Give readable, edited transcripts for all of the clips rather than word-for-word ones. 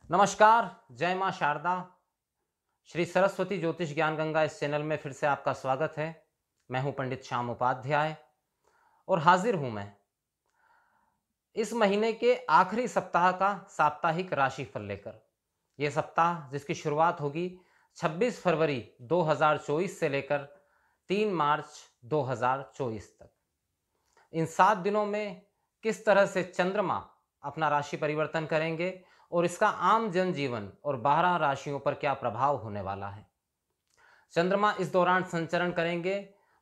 नमस्कार, जय माँ शारदा। श्री सरस्वती ज्योतिष ज्ञान गंगा इस चैनल में फिर से आपका स्वागत है। मैं हूं पंडित श्याम उपाध्याय और हाजिर हूं मैं इस महीने के आखिरी सप्ताह का साप्ताहिक राशिफल लेकर। यह सप्ताह जिसकी शुरुआत होगी 26 फरवरी 2024 से लेकर 3 मार्च 2024 तक। इन 7 दिनों में किस तरह से चंद्रमा अपना राशि परिवर्तन करेंगे और इसका आम जनजीवन और 12 राशियों पर क्या प्रभाव होने वाला है। चंद्रमा इस दौरान संचरण करेंगे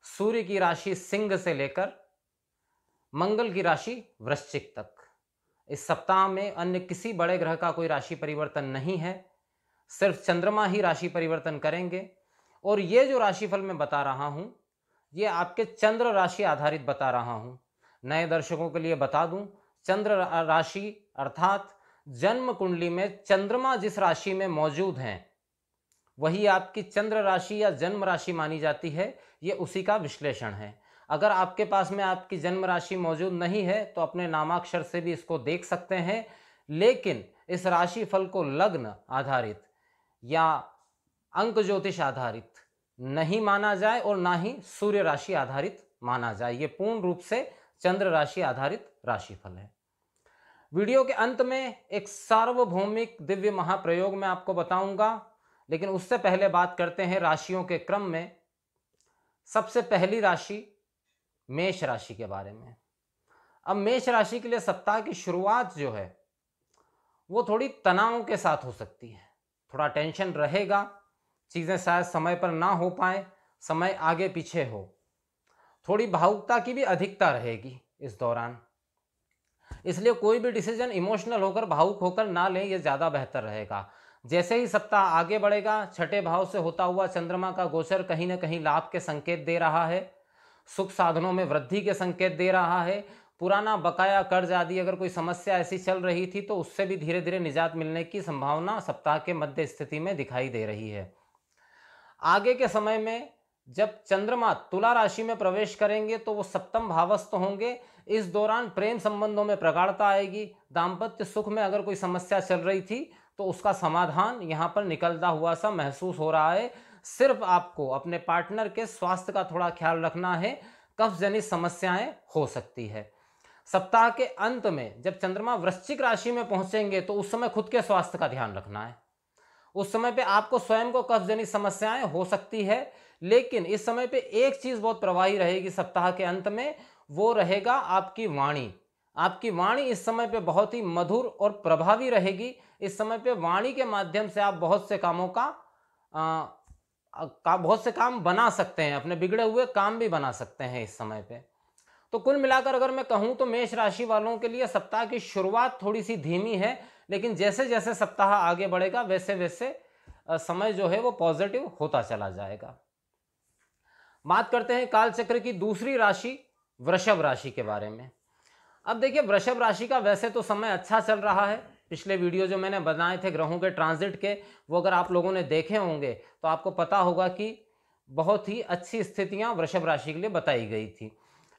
सूर्य की राशि सिंह से लेकर मंगल की राशि वृश्चिक तक। इस सप्ताह में अन्य किसी बड़े ग्रह का कोई राशि परिवर्तन नहीं है, सिर्फ चंद्रमा ही राशि परिवर्तन करेंगे। और ये जो राशिफल मैं बता रहा हूं, ये आपके चंद्र राशि आधारित बता रहा हूं। नए दर्शकों के लिए बता दूं, चंद्र राशि अर्थात जन्म कुंडली में चंद्रमा जिस राशि में मौजूद हैं वही आपकी चंद्र राशि या जन्म राशि मानी जाती है। ये उसी का विश्लेषण है। अगर आपके पास में आपकी जन्म राशि मौजूद नहीं है तो अपने नामाक्षर से भी इसको देख सकते हैं, लेकिन इस राशि फल को लग्न आधारित या अंक ज्योतिष आधारित नहीं माना जाए और ना ही सूर्य राशि आधारित माना जाए। ये पूर्ण रूप से चंद्र राशि आधारित राशिफल है। वीडियो के अंत में एक सार्वभौमिक दिव्य महाप्रयोग मैं आपको बताऊंगा, लेकिन उससे पहले बात करते हैं राशियों के क्रम में। सबसे पहली राशि मेष राशि के बारे में। अब मेष राशि के लिए सप्ताह की शुरुआत जो है वो थोड़ी तनाव के साथ हो सकती है। थोड़ा टेंशन रहेगा, चीजें शायद समय पर ना हो पाए, समय आगे पीछे हो। थोड़ी भावुकता की भी अधिकता रहेगी इस दौरान, इसलिए कोई भी डिसीजन इमोशनल होकर भावुक होकर ना लें, यह ज्यादा बेहतर रहेगा। जैसे ही सप्ताह आगे बढ़ेगा, छठे भाव से होता हुआ चंद्रमा का गोचर कहीं ना कहीं लाभ के संकेत दे रहा है, सुख साधनों में वृद्धि के संकेत दे रहा है। पुराना बकाया कर्ज आदि अगर कोई समस्या ऐसी चल रही थी तो उससे भी धीरे धीरे निजात मिलने की संभावना सप्ताह के मध्य स्थिति में दिखाई दे रही है। आगे के समय में जब चंद्रमा तुला राशि में प्रवेश करेंगे तो वो सप्तम भावस्थ होंगे। इस दौरान प्रेम संबंधों में प्रगाढ़ता आएगी। दाम्पत्य सुख में अगर कोई समस्या चल रही थी तो उसका समाधान यहां पर निकलता हुआ सा महसूस हो रहा है। सिर्फ आपको अपने पार्टनर के स्वास्थ्य का थोड़ा ख्याल रखना है, कफ जनित समस्याएं हो सकती है। सप्ताह के अंत में जब चंद्रमा वृश्चिक राशि में पहुंचेंगे तो उस समय खुद के स्वास्थ्य का ध्यान रखना है। उस समय पे आपको स्वयं को कफ जनित समस्याएं हो सकती है, लेकिन इस समय पे एक चीज बहुत प्रभावी रहेगी सप्ताह के अंत में, वो रहेगा आपकी वाणी। आपकी वाणी इस समय पे बहुत ही मधुर और प्रभावी रहेगी। इस समय पे वाणी के माध्यम से आप बहुत से कामों का बहुत से काम बना सकते हैं, अपने बिगड़े हुए काम भी बना सकते हैं इस समय पे। तो कुल मिलाकर अगर मैं कहूं तो मेष राशि वालों के लिए सप्ताह की शुरुआत थोड़ी सी धीमी है, लेकिन जैसे जैसे सप्ताह आगे बढ़ेगा वैसे वैसे समय जो है वो पॉजिटिव होता चला जाएगा। बात करते हैं कालचक्र की दूसरी राशि वृषभ राशि के बारे में। अब देखिए, वृषभ राशि का वैसे तो समय अच्छा चल रहा है। पिछले वीडियो जो मैंने बनाए थे ग्रहों के ट्रांजिट के, वो अगर आप लोगों ने देखे होंगे तो आपको पता होगा कि बहुत ही अच्छी स्थितियां वृषभ राशि के लिए बताई गई थी।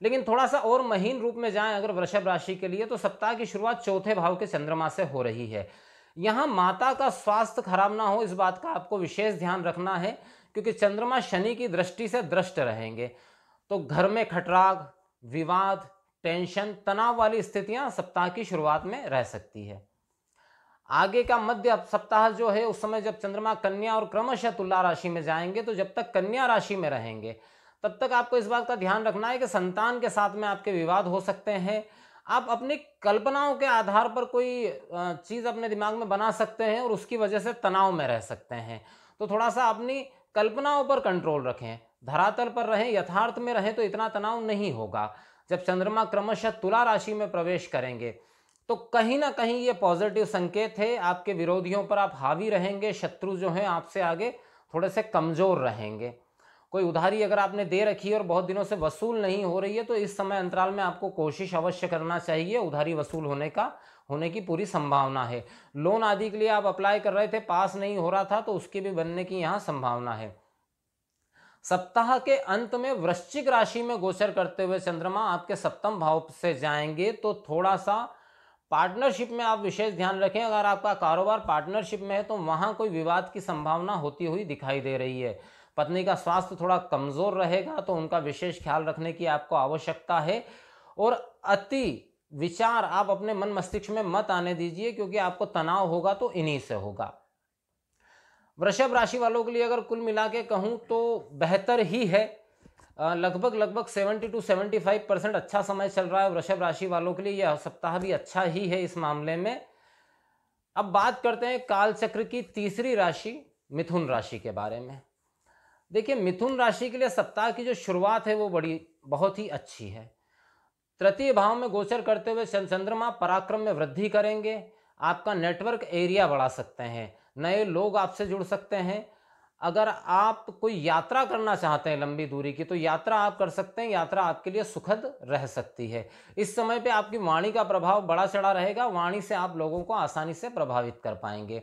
लेकिन थोड़ा सा और महीन रूप में जाएं अगर वृषभ राशि के लिए, तो सप्ताह की शुरुआत चौथे भाव के चंद्रमा से हो रही है। यहां माता का स्वास्थ्य खराब ना हो, इस बात का आपको विशेष ध्यान रखना है, क्योंकि चंद्रमा शनि की दृष्टि से दृष्ट रहेंगे। तो घर में खटराग, विवाद, टेंशन, तनाव वाली स्थितियां सप्ताह की शुरुआत में रह सकती है। आगे का मध्य सप्ताह जो है उस समय जब चंद्रमा कन्या और क्रमशः तुला राशि में जाएंगे, तो जब तक कन्या राशि में रहेंगे तब तक आपको इस बात का ध्यान रखना है कि संतान के साथ में आपके विवाद हो सकते हैं। आप अपनी कल्पनाओं के आधार पर कोई चीज अपने दिमाग में बना सकते हैं और उसकी वजह से तनाव में रह सकते हैं। तो थोड़ा सा अपनी कल्पनाओं पर कंट्रोल रखें, धरातल पर रहें, यथार्थ में रहें तो इतना तनाव नहीं होगा। जब चंद्रमा क्रमशः तुला राशि में प्रवेश करेंगे तो कहीं ना कहीं ये पॉजिटिव संकेत है। आपके विरोधियों पर आप हावी रहेंगे, शत्रु जो हैं आपसे आगे थोड़े से कमजोर रहेंगे। कोई उधारी अगर आपने दे रखी है और बहुत दिनों से वसूल नहीं हो रही है तो इस समय अंतराल में आपको कोशिश अवश्य करना चाहिए, उधारी वसूल होने की पूरी संभावना है। लोन आदि के लिए आप अप्लाई कर रहे थे, पास नहीं हो रहा था, तो उसके भी बनने की यहाँ संभावना है। सप्ताह के अंत में वृश्चिक राशि में गोचर करते हुए चंद्रमा आपके सप्तम भाव से जाएंगे तो थोड़ा सा पार्टनरशिप में आप विशेष ध्यान रखें, अगर आपका कारोबार पार्टनरशिप में है तो वहाँ कोई विवाद की संभावना होती हुई दिखाई दे रही है। पत्नी का स्वास्थ्य थोड़ा कमज़ोर रहेगा तो उनका विशेष ख्याल रखने की आपको आवश्यकता है। और अति विचार आप अपने मन मस्तिष्क में मत आने दीजिए, क्योंकि आपको तनाव होगा तो इन्हीं से होगा। वृषभ राशि वालों के लिए अगर कुल मिला के कहूँ तो बेहतर ही है। लगभग 70 to 75% अच्छा समय चल रहा है वृषभ राशि वालों के लिए। यह सप्ताह भी अच्छा ही है इस मामले में। अब बात करते हैं काल चक्र की तीसरी राशि मिथुन राशि के बारे में। देखिए, मिथुन राशि के लिए सप्ताह की जो शुरुआत है वो बहुत ही अच्छी है। तृतीय भाव में गोचर करते हुए चंद्रमा पराक्रम में वृद्धि करेंगे। आपका नेटवर्क एरिया बढ़ा सकते हैं, नए लोग आपसे जुड़ सकते हैं। अगर आप कोई यात्रा करना चाहते हैं लंबी दूरी की, तो यात्रा आप कर सकते हैं। यात्रा आपके लिए सुखद रह सकती है। इस समय पे आपकी वाणी का प्रभाव बड़ा चढ़ा रहेगा। वाणी से आप लोगों को आसानी से प्रभावित कर पाएंगे।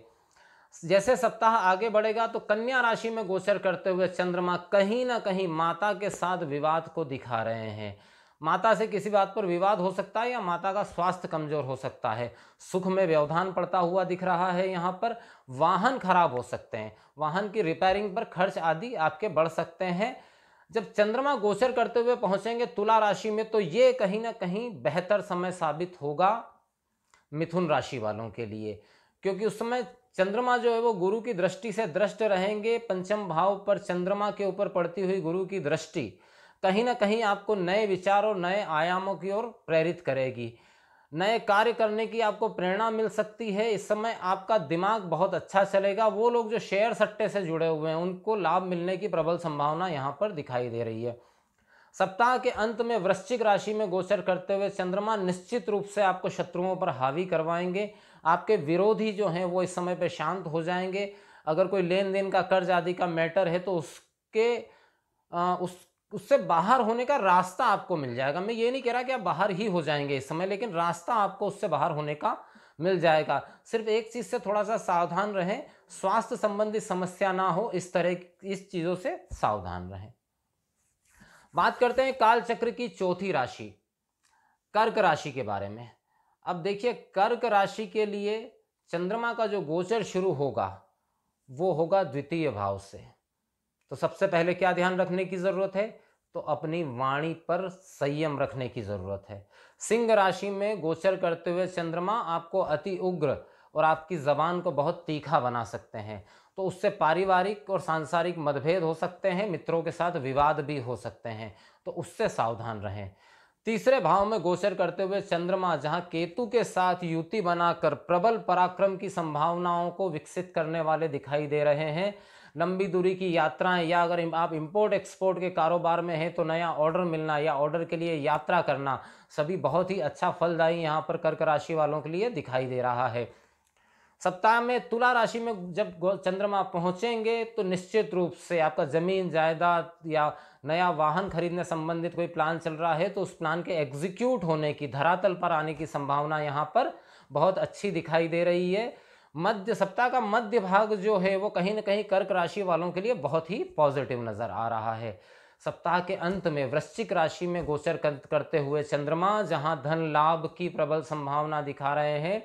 जैसे सप्ताह आगे बढ़ेगा तो कन्या राशि में गोचर करते हुए चंद्रमा कहीं ना कहीं माता के साथ विवाद को दिखा रहे हैं। माता से किसी बात पर विवाद हो सकता है या माता का स्वास्थ्य कमजोर हो सकता है। सुख में व्यवधान पड़ता हुआ दिख रहा है। यहाँ पर वाहन खराब हो सकते हैं, वाहन की रिपेयरिंग पर खर्च आदि आपके बढ़ सकते हैं। जब चंद्रमा गोचर करते हुए पहुंचेंगे तुला राशि में तो ये कहीं ना कहीं बेहतर समय साबित होगा मिथुन राशि वालों के लिए, क्योंकि उस समय चंद्रमा जो है वो गुरु की दृष्टि से दृष्ट रहेंगे। पंचम भाव पर चंद्रमा के ऊपर पड़ती हुई गुरु की दृष्टि कहीं ना कहीं आपको नए विचार और नए आयामों की ओर प्रेरित करेगी। नए कार्य करने की आपको प्रेरणा मिल सकती है। इस समय आपका दिमाग बहुत अच्छा चलेगा। वो लोग जो शेयर सट्टे से जुड़े हुए हैं उनको लाभ मिलने की प्रबल संभावना यहाँ पर दिखाई दे रही है। सप्ताह के अंत में वृश्चिक राशि में गोचर करते हुए चंद्रमा निश्चित रूप से आपको शत्रुओं पर हावी करवाएंगे। आपके विरोधी जो हैं वो इस समय पे शांत हो जाएंगे। अगर कोई लेन देन का कर्ज आदि का मैटर है तो उससे बाहर होने का रास्ता आपको मिल जाएगा। मैं ये नहीं कह रहा कि आप बाहर ही हो जाएंगे इस समय, लेकिन रास्ता आपको उससे बाहर होने का मिल जाएगा। सिर्फ एक चीज से थोड़ा सा सावधान रहें, स्वास्थ्य संबंधी समस्या ना हो, इस चीजों से सावधान रहें। बात करते हैं काल चक्र की चौथी राशि कर्क राशि के बारे में। अब देखिए, कर्क राशि के लिए चंद्रमा का जो गोचर शुरू होगा वो होगा द्वितीय भाव से। तो सबसे पहले क्या ध्यान रखने की जरूरत है, तो अपनी वाणी पर संयम रखने की जरूरत है। सिंह राशि में गोचर करते हुए चंद्रमा आपको अति उग्र और आपकी जबान को बहुत तीखा बना सकते हैं। तो उससे पारिवारिक और सांसारिक मतभेद हो सकते हैं, मित्रों के साथ विवाद भी हो सकते हैं, तो उससे सावधान रहें। तीसरे भाव में गोचर करते हुए चंद्रमा जहां केतु के साथ युति बनाकर प्रबल पराक्रम की संभावनाओं को विकसित करने वाले दिखाई दे रहे हैं। लंबी दूरी की यात्राएं या अगर आप इंपोर्ट एक्सपोर्ट के कारोबार में हैं तो नया ऑर्डर मिलना या ऑर्डर के लिए यात्रा करना सभी बहुत ही अच्छा फलदायी यहाँ पर कर्क राशि वालों के लिए दिखाई दे रहा है। सप्ताह में तुला राशि में जब चंद्रमा पहुंचेंगे तो निश्चित रूप से आपका जमीन जायदाद या नया वाहन खरीदने संबंधित कोई प्लान चल रहा है तो उस प्लान के एग्जीक्यूट होने की, धरातल पर आने की संभावना यहाँ पर बहुत अच्छी दिखाई दे रही है। मध्य सप्ताह का मध्य भाग जो है वो कहीं ना कहीं कर्क राशि वालों के लिए बहुत ही पॉजिटिव नजर आ रहा है। सप्ताह के अंत में वृश्चिक राशि में गोचर करते हुए चंद्रमा जहां धन लाभ की प्रबल संभावना दिखा रहे हैं,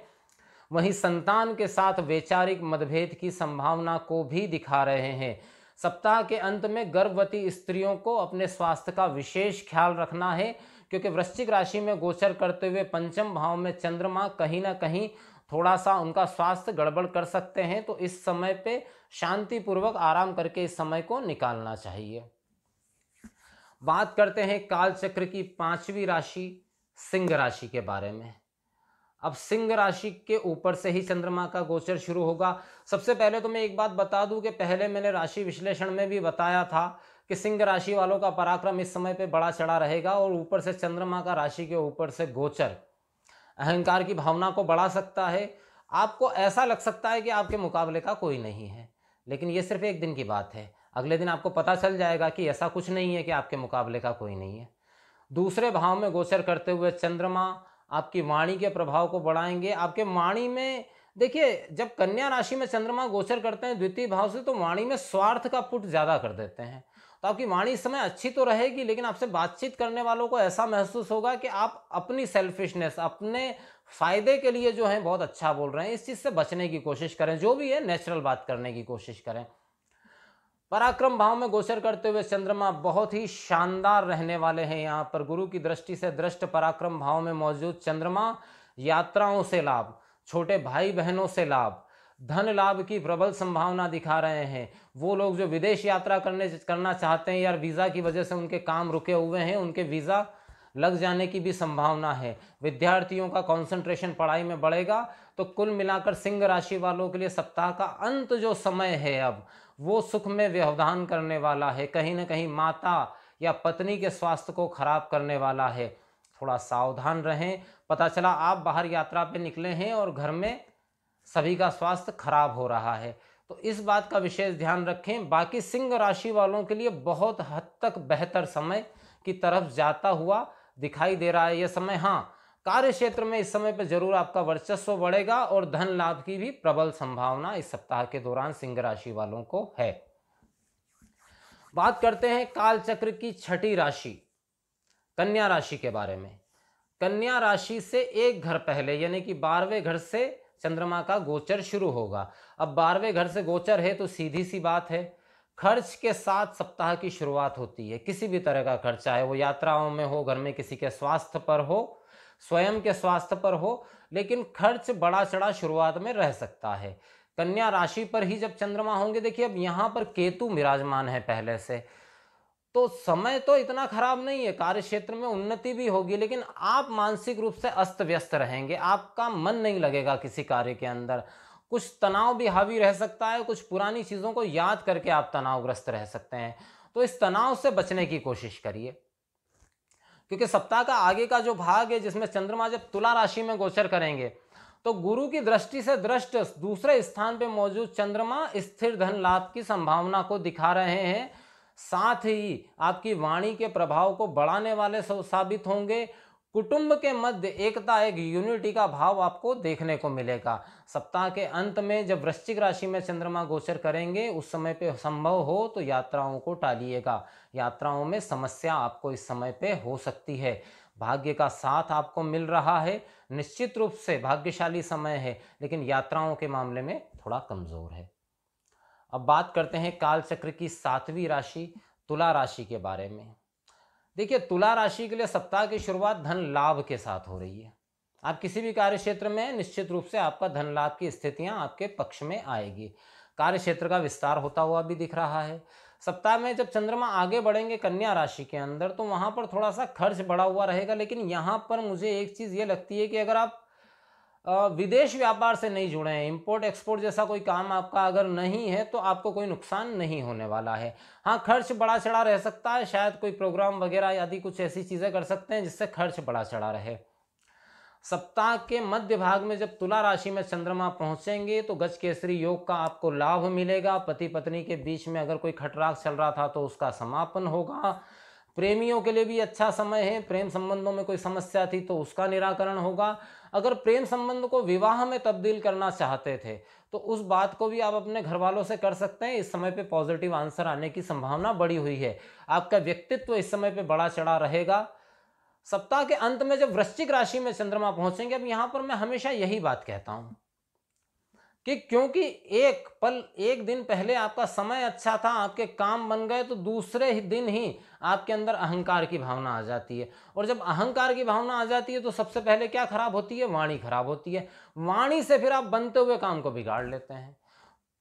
वहीं संतान के साथ वैचारिक मतभेद की संभावना को भी दिखा रहे हैं। सप्ताह के अंत में गर्भवती स्त्रियों को अपने स्वास्थ्य का विशेष ख्याल रखना है, क्योंकि वृश्चिक राशि में गोचर करते हुए पंचम भाव में चंद्रमा कहीं ना कहीं थोड़ा सा उनका स्वास्थ्य गड़बड़ कर सकते हैं। तो इस समय पे शांतिपूर्वक आराम करके इस समय को निकालना चाहिए। बात करते हैं काल चक्र की पांचवी राशि सिंह राशि के बारे में। अब सिंह राशि के ऊपर से ही चंद्रमा का गोचर शुरू होगा। सबसे पहले तो मैं एक बात बता दूं कि पहले मैंने राशि विश्लेषण में भी बताया था कि सिंह राशि वालों का पराक्रम इस समय पे बड़ा चढ़ा रहेगा और ऊपर से चंद्रमा का राशि के ऊपर से गोचर अहंकार की भावना को बढ़ा सकता है। आपको ऐसा लग सकता है कि आपके मुकाबले का कोई नहीं है, लेकिन ये सिर्फ एक दिन की बात है। अगले दिन आपको पता चल जाएगा कि ऐसा कुछ नहीं है कि आपके मुकाबले का कोई नहीं है। दूसरे भाव में गोचर करते हुए चंद्रमा आपकी वाणी के प्रभाव को बढ़ाएंगे। आपके वाणी में देखिए, जब कन्या राशि में चंद्रमा गोचर करते हैं द्वितीय भाव से, तो वाणी में स्वार्थ का पुट ज्यादा कर देते हैं। तो आपकी वाणी इस समय अच्छी तो रहेगी, लेकिन आपसे बातचीत करने वालों को ऐसा महसूस होगा कि आप अपनी सेल्फिशनेस, अपने फायदे के लिए जो है बहुत अच्छा बोल रहे हैं। इस चीज से बचने की कोशिश करें, जो भी है नेचुरल बात करने की कोशिश करें। पराक्रम भाव में गोचर करते हुए चंद्रमा बहुत ही शानदार रहने वाले हैं। यहाँ पर गुरु की दृष्टि से दृष्ट पराक्रम भाव में मौजूद चंद्रमा यात्राओं से लाभ, छोटे भाई बहनों से लाभ, धन लाभ की प्रबल संभावना दिखा रहे हैं। वो लोग जो विदेश यात्रा करना चाहते हैं, यार वीज़ा की वजह से उनके काम रुके हुए हैं, उनके वीज़ा लग जाने की भी संभावना है। विद्यार्थियों का कंसंट्रेशन पढ़ाई में बढ़ेगा। तो कुल मिलाकर सिंह राशि वालों के लिए सप्ताह का अंत जो समय है अब वो सुख में व्यवधान करने वाला है। कहीं ना कहीं माता या पत्नी के स्वास्थ्य को खराब करने वाला है। थोड़ा सावधान रहें। पता चला आप बाहर यात्रा पे निकले हैं और घर में सभी का स्वास्थ्य खराब हो रहा है, तो इस बात का विशेष ध्यान रखें। बाकी सिंह राशि वालों के लिए बहुत हद तक बेहतर समय की तरफ जाता हुआ दिखाई दे रहा है यह समय। हाँ, कार्य क्षेत्र में इस समय पर जरूर आपका वर्चस्व बढ़ेगा और धन लाभ की भी प्रबल संभावना इस सप्ताह के दौरान सिंह राशि वालों को है। बात करते हैं काल चक्र की छठी राशि कन्या राशि के बारे में। कन्या राशि से एक घर पहले यानी कि 12वें घर से चंद्रमा का गोचर शुरू होगा। अब 12वें घर से गोचर है तो सीधी सी बात है, खर्च के साथ सप्ताह की शुरुआत होती है। किसी भी तरह का खर्च, चाहे वो यात्राओं में हो, घर में किसी के स्वास्थ्य पर हो, स्वयं के स्वास्थ्य पर हो, लेकिन खर्च बड़ा चढ़ा शुरुआत में रह सकता है। कन्या राशि पर ही जब चंद्रमा होंगे, देखिए अब यहाँ पर केतु विराजमान है पहले से, तो समय तो इतना खराब नहीं है, कार्य क्षेत्र में उन्नति भी होगी, लेकिन आप मानसिक रूप से अस्त व्यस्त रहेंगे। आपका मन नहीं लगेगा किसी कार्य के अंदर, कुछ तनाव भी हावी रह सकता है, कुछ पुरानी चीजों को याद करके आप तनावग्रस्त रह सकते हैं। तो इस तनाव से बचने की कोशिश करिए, क्योंकि सप्ताह का आगे का जो भाग है जिसमें चंद्रमा जब तुला राशि में गोचर करेंगे तो गुरु की दृष्टि से दृष्ट दूसरे स्थान पे मौजूद चंद्रमा स्थिर धन लाभ की संभावना को दिखा रहे हैं। साथ ही आपकी वाणी के प्रभाव को बढ़ाने वाले साबित होंगे। कुटुंब के मध्य एकता, एक यूनिटी का भाव आपको देखने को मिलेगा। सप्ताह के अंत में जब वृश्चिक राशि में चंद्रमा गोचर करेंगे उस समय पे संभव हो तो यात्राओं को टालिएगा। यात्राओं में समस्या आपको इस समय पे हो सकती है। भाग्य का साथ आपको मिल रहा है, निश्चित रूप से भाग्यशाली समय है, लेकिन यात्राओं के मामले में थोड़ा कमजोर है। अब बात करते हैं काल चक्र की 7वीं राशि तुला राशि के बारे में। देखिए, तुला राशि के लिए सप्ताह की शुरुआत धन लाभ के साथ हो रही है। आप किसी भी कार्य क्षेत्र में निश्चित रूप से आपका धन लाभ की स्थितियां आपके पक्ष में आएगी। कार्य क्षेत्र का विस्तार होता हुआ भी दिख रहा है। सप्ताह में जब चंद्रमा आगे बढ़ेंगे कन्या राशि के अंदर तो वहां पर थोड़ा सा खर्च बढ़ा हुआ रहेगा, लेकिन यहाँ पर मुझे एक चीज ये लगती है कि अगर आप विदेश व्यापार से नहीं जुड़े हैं, इंपोर्ट एक्सपोर्ट जैसा कोई काम आपका अगर नहीं है तो आपको कोई नुकसान नहीं होने वाला है। हाँ, खर्च बढ़ा चढ़ा रह सकता है, शायद कोई प्रोग्राम वगैरह आदि कुछ ऐसी चीजें कर सकते हैं जिससे खर्च बढ़ा चढ़ा रहे। सप्ताह के मध्य भाग में जब तुला राशि में चंद्रमा पहुंचेंगे तो गज केसरी योग का आपको लाभ मिलेगा। पति पत्नी के बीच में अगर कोई खटराग चल रहा था तो उसका समापन होगा। प्रेमियों के लिए भी अच्छा समय है। प्रेम संबंधों में कोई समस्या थी तो उसका निराकरण होगा। अगर प्रेम संबंध को विवाह में तब्दील करना चाहते थे तो उस बात को भी आप अपने घर वालों से कर सकते हैं। इस समय पे पॉजिटिव आंसर आने की संभावना बढ़ी हुई है। आपका व्यक्तित्व इस समय पे बड़ा चढ़ा रहेगा। सप्ताह के अंत में जब वृश्चिक राशि में चंद्रमा पहुंचेंगे, अब यहां पर मैं हमेशा यही बात कहता हूं कि क्योंकि एक दिन पहले आपका समय अच्छा था, आपके काम बन गए, तो दूसरे ही दिन ही आपके अंदर अहंकार की भावना आ जाती है। और जब अहंकार की भावना आ जाती है तो सबसे पहले क्या खराब होती है? वाणी खराब होती है। वाणी से फिर आप बनते हुए काम को बिगाड़ लेते हैं।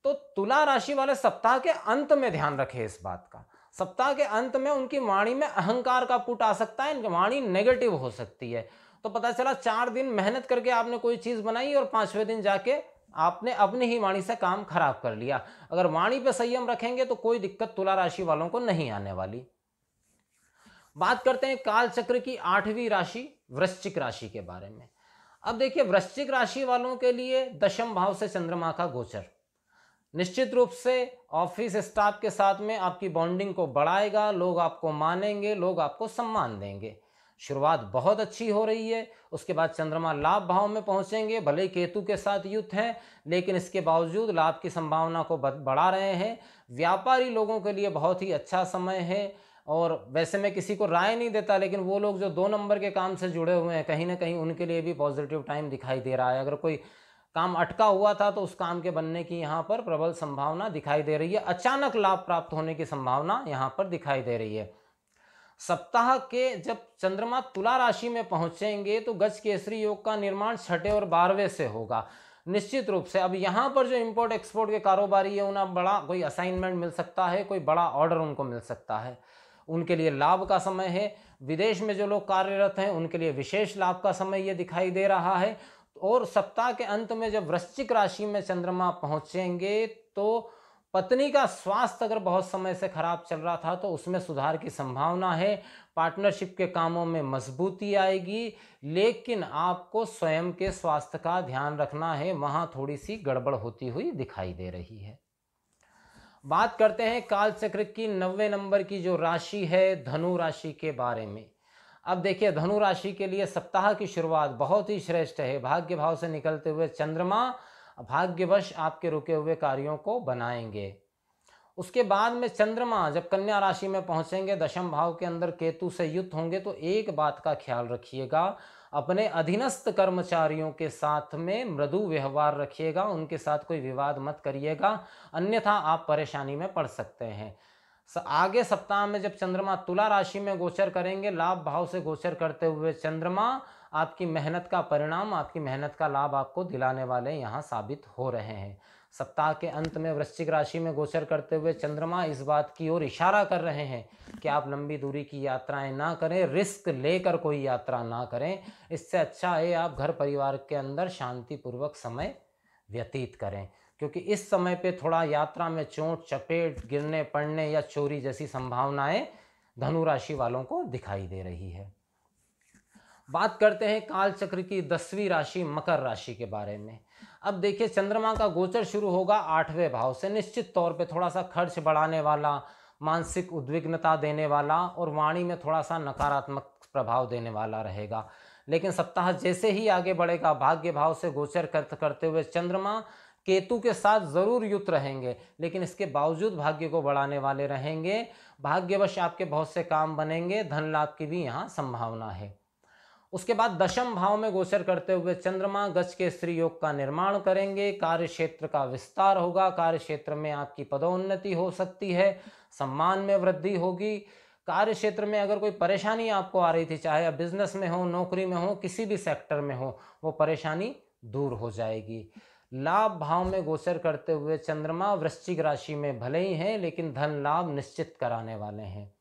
तो तुला राशि वाले सप्ताह के अंत में ध्यान रखें इस बात का। सप्ताह के अंत में उनकी वाणी में अहंकार का पुट आ सकता है, वाणी नेगेटिव हो सकती है। तो पता चला 4 दिन मेहनत करके आपने कोई चीज बनाई और 5वें दिन जाके आपने अपनी ही वाणी से काम खराब कर लिया। अगर वाणी पे संयम रखेंगे तो कोई दिक्कत तुला राशि वालों को नहीं आने वाली। बात करते हैं काल चक्र की 8वीं राशि वृश्चिक राशि के बारे में। अब देखिए, वृश्चिक राशि वालों के लिए दशम भाव से चंद्रमा का गोचर निश्चित रूप से ऑफिस स्टाफ के साथ में आपकी बॉन्डिंग को बढ़ाएगा। लोग आपको मानेंगे, लोग आपको सम्मान देंगे। शुरुआत बहुत अच्छी हो रही है। उसके बाद चंद्रमा लाभ भाव में पहुंचेंगे, भले ही केतु के साथ युक्त हैं, लेकिन इसके बावजूद लाभ की संभावना को बढ़ा रहे हैं। व्यापारी लोगों के लिए बहुत ही अच्छा समय है। और वैसे मैं किसी को राय नहीं देता, लेकिन वो लोग जो 2 नंबर के काम से जुड़े हुए हैं, कहीं ना कहीं उनके लिए भी पॉजिटिव टाइम दिखाई दे रहा है। अगर कोई काम अटका हुआ था तो उस काम के बनने की यहाँ पर प्रबल संभावना दिखाई दे रही है। अचानक लाभ प्राप्त होने की संभावना यहाँ पर दिखाई दे रही है। सप्ताह के जब चंद्रमा तुला राशि में पहुंचेंगे तो गज केसरी योग का निर्माण 6ठे और 12वें से होगा निश्चित रूप से। अब यहाँ पर जो इंपोर्ट एक्सपोर्ट के कारोबारी है उन्हें बड़ा कोई असाइनमेंट मिल सकता है, कोई बड़ा ऑर्डर उनको मिल सकता है, उनके लिए लाभ का समय है। विदेश में जो लोग कार्यरत हैं उनके लिए विशेष लाभ का समय ये दिखाई दे रहा है। और सप्ताह के अंत में जब वृश्चिक राशि में चंद्रमा पहुंचेंगे तो पत्नी का स्वास्थ्य अगर बहुत समय से खराब चल रहा था तो उसमें सुधार की संभावना है। पार्टनरशिप के कामों में मजबूती आएगी, लेकिन आपको स्वयं के स्वास्थ्य का ध्यान रखना है, वहां थोड़ी सी गड़बड़ होती हुई दिखाई दे रही है। बात करते हैं काल चक्र की 90 नंबर की जो राशि है धनु राशि के बारे में। अब देखिए, धनु राशि के लिए सप्ताह की शुरुआत बहुत ही श्रेष्ठ है। भाग्य भाव से निकलते हुए चंद्रमा भाग्यवश आपके रुके हुए कार्यों को बनाएंगे। उसके बाद में चंद्रमा जब कन्या राशि में पहुंचेंगे, दशम भाव के अंदर केतु से युक्त होंगे, तो एक बात का ख्याल रखिएगा, अपने अधीनस्थ कर्मचारियों के साथ में मृदु व्यवहार रखिएगा, उनके साथ कोई विवाद मत करिएगा, अन्यथा आप परेशानी में पड़ सकते हैं। आगे सप्ताह में जब चंद्रमा तुला राशि में गोचर करेंगे, लाभ भाव से गोचर करते हुए चंद्रमा आपकी मेहनत का परिणाम, आपकी मेहनत का लाभ आपको दिलाने वाले यहाँ साबित हो रहे हैं। सप्ताह के अंत में वृश्चिक राशि में गोचर करते हुए चंद्रमा इस बात की ओर इशारा कर रहे हैं कि आप लंबी दूरी की यात्राएं ना करें, रिस्क लेकर कोई यात्रा ना करें। इससे अच्छा है आप घर परिवार के अंदर शांतिपूर्वक समय व्यतीत करें, क्योंकि इस समय पे थोड़ा यात्रा में चोट चपेट, गिरने पड़ने या चोरी जैसी संभावनाएं धनु राशि वालों को दिखाई दे रही है। बात करते हैं काल चक्र की 10वीं राशि मकर राशि के बारे में। अब देखिए, चंद्रमा का गोचर शुरू होगा 8वें भाव से। निश्चित तौर पे थोड़ा सा खर्च बढ़ाने वाला, मानसिक उद्विग्नता देने वाला और वाणी में थोड़ा सा नकारात्मक प्रभाव देने वाला रहेगा। लेकिन सप्ताह जैसे ही आगे बढ़ेगा, भाग्य भाव से गोचर करते हुए चंद्रमा केतु के साथ जरूर युक्त रहेंगे, लेकिन इसके बावजूद भाग्य को बढ़ाने वाले रहेंगे। भाग्यवश आपके बहुत से काम बनेंगे, धन लाभ की भी यहाँ संभावना है। उसके बाद दशम भाव में गोचर करते हुए चंद्रमा गज के स्त्री योग का निर्माण करेंगे। कार्य क्षेत्र का विस्तार होगा, कार्य क्षेत्र में आपकी पदोन्नति हो सकती है, सम्मान में वृद्धि होगी। कार्य क्षेत्र में अगर कोई परेशानी आपको आ रही थी, चाहे आप बिजनेस में हो, नौकरी में हो, किसी भी सेक्टर में हो, वो परेशानी दूर हो जाएगी। लाभ भाव में गोचर करते हुए चंद्रमा वृश्चिक राशि में भले ही हैं, लेकिन धन लाभ निश्चित कराने वाले हैं।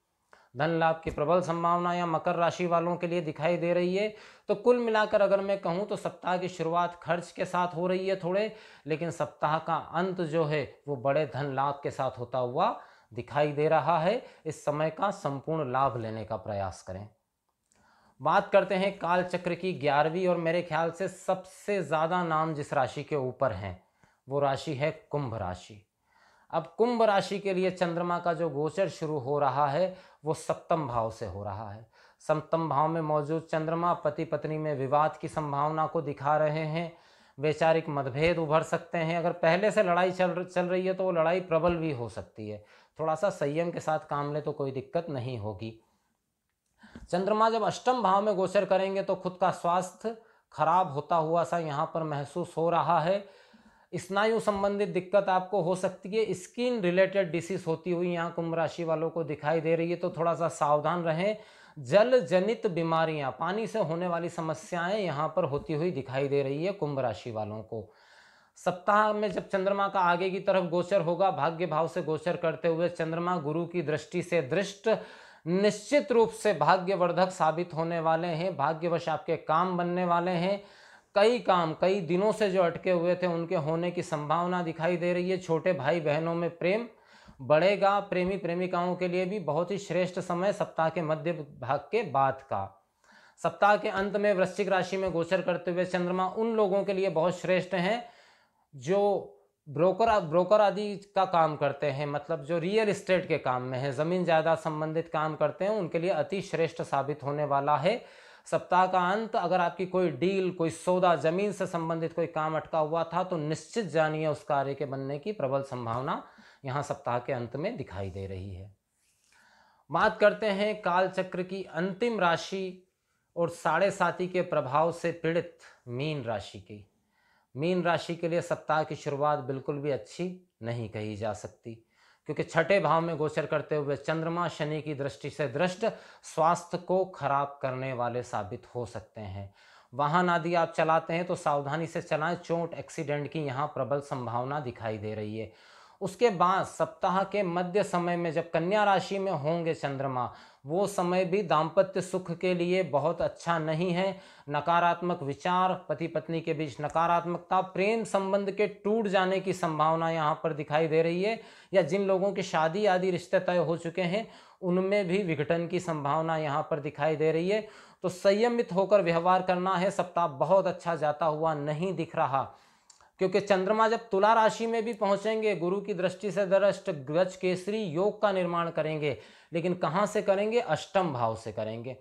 धन लाभ की प्रबल संभावना या मकर राशि वालों के लिए दिखाई दे रही है। तो कुल मिलाकर अगर मैं कहूं तो सप्ताह की शुरुआत खर्च के साथ हो रही है थोड़े, लेकिन सप्ताह का अंत जो है वो बड़े धन लाभ के साथ होता हुआ दिखाई दे रहा है। इस समय का संपूर्ण लाभ लेने का प्रयास करें। बात करते हैं काल चक्र की 11वीं और मेरे ख्याल से सबसे ज्यादा नाम जिस राशि के ऊपर हैं वो राशि है कुंभ राशि। अब कुंभ राशि के लिए चंद्रमा का जो गोचर शुरू हो रहा है वो सप्तम भाव से हो रहा है। सप्तम भाव में मौजूद चंद्रमा पति पत्नी में विवाद की संभावना को दिखा रहे हैं। वैचारिक मतभेद उभर सकते हैं। अगर पहले से लड़ाई चल रही है तो वो लड़ाई प्रबल भी हो सकती है। थोड़ा सा संयम के साथ काम ले तो कोई दिक्कत नहीं होगी। चंद्रमा जब अष्टम भाव में गोचर करेंगे तो खुद का स्वास्थ्य खराब होता हुआ सा यहाँ पर महसूस हो रहा है। स्नायु संबंधित दिक्कत आपको हो सकती है, स्किन रिलेटेड डिसीज होती हुई यहाँ कुंभ राशि वालों को दिखाई दे रही है, तो थोड़ा सा सावधान रहें। जल जनित बीमारियां, पानी से होने वाली समस्याएं यहाँ पर होती हुई दिखाई दे रही है कुंभ राशि वालों को। सप्ताह में जब चंद्रमा का आगे की तरफ गोचर होगा, भाग्य भाव से गोचर करते हुए चंद्रमा गुरु की दृष्टि से दृष्ट निश्चित रूप से भाग्यवर्धक साबित होने वाले हैं। भाग्यवश आपके काम बनने वाले हैं। कई काम कई दिनों से जो अटके हुए थे उनके होने की संभावना दिखाई दे रही है। छोटे भाई बहनों में प्रेम बढ़ेगा। प्रेमी प्रेमिकाओं के लिए भी बहुत ही श्रेष्ठ समय सप्ताह के मध्य भाग के बाद का। सप्ताह के अंत में वृश्चिक राशि में गोचर करते हुए चंद्रमा उन लोगों के लिए बहुत श्रेष्ठ हैं जो ब्रोकर आदि का काम करते हैं, मतलब जो रियल एस्टेट के काम में है, ज़मीन जायदाद संबंधित काम करते हैं, उनके लिए अति श्रेष्ठ साबित होने वाला है। सप्ताह का अंत, अगर आपकी कोई डील, कोई सौदा, ज़मीन से संबंधित कोई काम अटका हुआ था तो निश्चित जानिए उस कार्य के बनने की प्रबल संभावना यहाँ सप्ताह के अंत में दिखाई दे रही है। बात करते हैं काल चक्र की अंतिम राशि और साढ़े साती के प्रभाव से पीड़ित मीन राशि की। मीन राशि के लिए सप्ताह की शुरुआत बिल्कुल भी अच्छी नहीं कही जा सकती, क्योंकि छठे भाव में गोचर करते हुए चंद्रमा शनि की दृष्टि से दृष्ट स्वास्थ्य को खराब करने वाले साबित हो सकते हैं। वाहन आदि आप चलाते हैं तो सावधानी से चलाएं, चोट एक्सीडेंट की यहाँ प्रबल संभावना दिखाई दे रही है। उसके बाद सप्ताह के मध्य समय में जब कन्या राशि में होंगे चंद्रमा, वो समय भी दाम्पत्य सुख के लिए बहुत अच्छा नहीं है। नकारात्मक विचार, पति पत्नी के बीच नकारात्मकता, प्रेम संबंध के टूट जाने की संभावना यहाँ पर दिखाई दे रही है, या जिन लोगों की शादी आदि रिश्ते तय हो चुके हैं उनमें भी विघटन की संभावना यहाँ पर दिखाई दे रही है। तो संयमित होकर व्यवहार करना है। सप्ताह बहुत अच्छा जाता हुआ नहीं दिख रहा, क्योंकि चंद्रमा जब तुला राशि में भी पहुंचेंगे, गुरु की दृष्टि से दृष्ट गज केसरी योग का निर्माण करेंगे, लेकिन कहां से करेंगे? अष्टम भाव से करेंगे।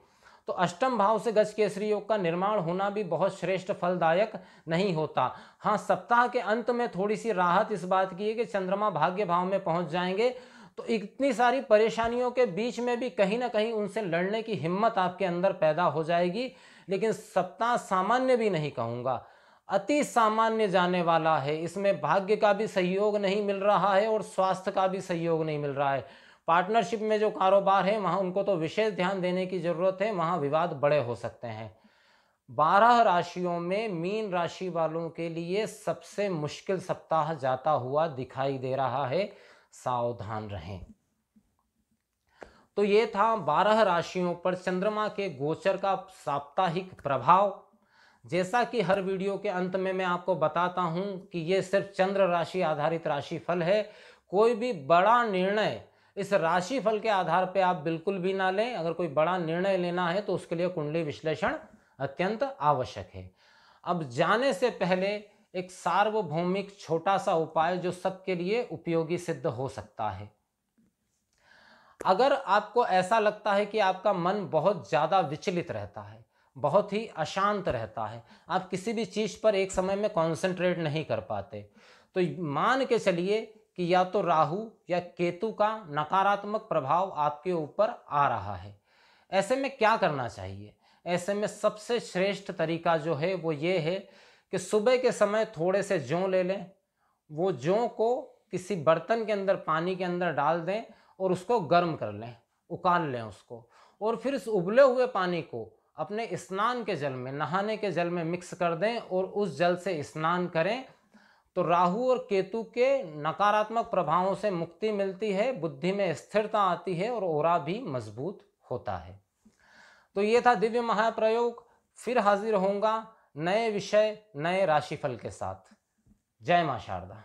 तो अष्टम भाव से गज केसरी योग का निर्माण होना भी बहुत श्रेष्ठ फलदायक नहीं होता। हाँ, सप्ताह के अंत में थोड़ी सी राहत इस बात की है कि चंद्रमा भाग्य भाव में पहुंच जाएंगे, तो इतनी सारी परेशानियों के बीच में भी कहीं ना कहीं उनसे लड़ने की हिम्मत आपके अंदर पैदा हो जाएगी। लेकिन सप्ताह सामान्य भी नहीं कहूँगा, अति सामान्य जाने वाला है। इसमें भाग्य का भी सहयोग नहीं मिल रहा है और स्वास्थ्य का भी सहयोग नहीं मिल रहा है। पार्टनरशिप में जो कारोबार है वहाँ उनको तो विशेष ध्यान देने की जरूरत है, वहाँ विवाद बड़े हो सकते हैं। 12 राशियों में मीन राशि वालों के लिए सबसे मुश्किल सप्ताह जाता हुआ दिखाई दे रहा है, सावधान रहें। तो ये था 12 राशियों पर चंद्रमा के गोचर का साप्ताहिक प्रभाव। जैसा कि हर वीडियो के अंत में मैं आपको बताता हूं कि ये सिर्फ चंद्र राशि आधारित राशिफल है। कोई भी बड़ा निर्णय इस राशिफल के आधार पे आप बिल्कुल भी ना लें। अगर कोई बड़ा निर्णय लेना है तो उसके लिए कुंडली विश्लेषण अत्यंत आवश्यक है। अब जाने से पहले एक सार्वभौमिक छोटा सा उपाय जो सबके लिए उपयोगी सिद्ध हो सकता है। अगर आपको ऐसा लगता है कि आपका मन बहुत ज़्यादा विचलित रहता है, बहुत ही अशांत रहता है, आप किसी भी चीज़ पर एक समय में कॉन्सेंट्रेट नहीं कर पाते, तो मान के चलिए कि या तो राहु या केतु का नकारात्मक प्रभाव आपके ऊपर आ रहा है। ऐसे में क्या करना चाहिए? ऐसे में सबसे श्रेष्ठ तरीका जो है वो ये है कि सुबह के समय थोड़े से जौ ले लें, वो जौ को किसी बर्तन के अंदर पानी के अंदर डाल दें और उसको गर्म कर लें, उकाल लें उसको, और फिर इस उबले हुए पानी को अपने स्नान के जल में, नहाने के जल में मिक्स कर दें और उस जल से स्नान करें। तो राहु और केतु के नकारात्मक प्रभावों से मुक्ति मिलती है, बुद्धि में स्थिरता आती है और ओरा भी मजबूत होता है। तो ये था दिव्य महाप्रयोग। फिर हाजिर होऊंगा नए विषय, नए राशिफल के साथ। जय मां शारदा।